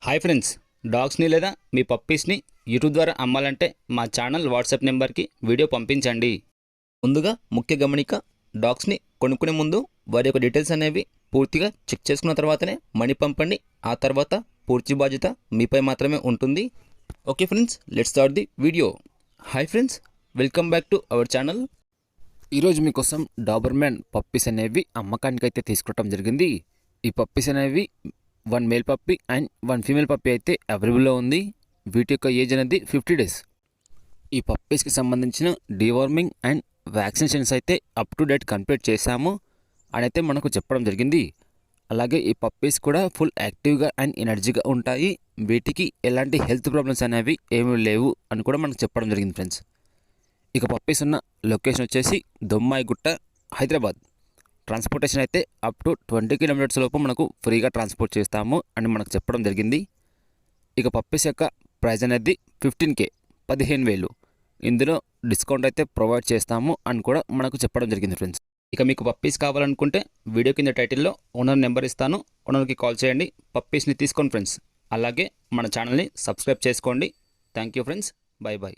Hi friends, డాగ్స్ని లేదా మీ పప్పీస్ని YouTube ద్వారా అమ్మాలంటే మా ఛానల్ వాట్సాప్ నెంబర్కి వీడియో పంపించండి. ముందుగా ముఖ్య గమనిక, డాగ్స్ని కొనుక్కునే ముందు వారి యొక్క డీటెయిల్స్ అనేవి పూర్తిగా చెక్ చేసుకున్న తర్వాతనే మనీ పంపండి. ఆ తర్వాత పూర్తి బాధ్యత మీపై మాత్రమే ఉంటుంది. Okay friends, let's start the video. Hi friends, welcome back to our channel. ఈరోజు మీకోసం డాబర్మ్యాన్ పప్పీస్ అనేవి అమ్మకానికి అయితే తీసుకోవటం జరిగింది. ఈ పప్పీస్ అనేవి 1 male puppy and 1 female puppy అయితే అవైలబుల్లో ఉంది. వీటి యొక్క ఏజ్ అనేది 50 డేస్. ఈ పప్పీస్కి సంబంధించిన డీవార్మింగ్ అండ్ వ్యాక్సినేషన్స్ అయితే అప్ టు డేట్ కంప్లీట్ చేశాము అని అయితే మనకు చెప్పడం జరిగింది. అలాగే ఈ పప్పీస్ కూడా ఫుల్ యాక్టివ్గా అండ్ ఎనర్జీగా ఉంటాయి. వీటికి ఎలాంటి హెల్త్ ప్రాబ్లమ్స్ అనేవి ఏమీ లేవు అని కూడా మనకు చెప్పడం జరిగింది ఫ్రెండ్స్. ఇక పప్పీస్ ఉన్న లొకేషన్ వచ్చేసి దొమ్మాయిగుట్ట, హైదరాబాద్. ట్రాన్స్పోర్టేషన్ అయితే అప్ టు 20 కిలోమీటర్స్ లోపు మనకు ఫ్రీగా ట్రాన్స్పోర్ట్ చేస్తాము అని మనకు చెప్పడం జరిగింది. ఇక పప్పీస్ యొక్క ప్రైస్ అనేది 15K, 15,000. ఇందులో డిస్కౌంట్ అయితే ప్రొవైడ్ చేస్తాము అని కూడా మనకు చెప్పడం జరిగింది ఫ్రెండ్స్. ఇక మీకు పప్పీస్ కావాలనుకుంటే వీడియో కింద టైటిల్లో ఓనర్ నెంబర్ ఇస్తాను, ఓనర్కి కాల్ చేయండి, పప్పీస్ని తీసుకోండి ఫ్రెండ్స్. అలాగే మన ఛానల్ని సబ్స్క్రైబ్ చేసుకోండి. Thank you friends, by by.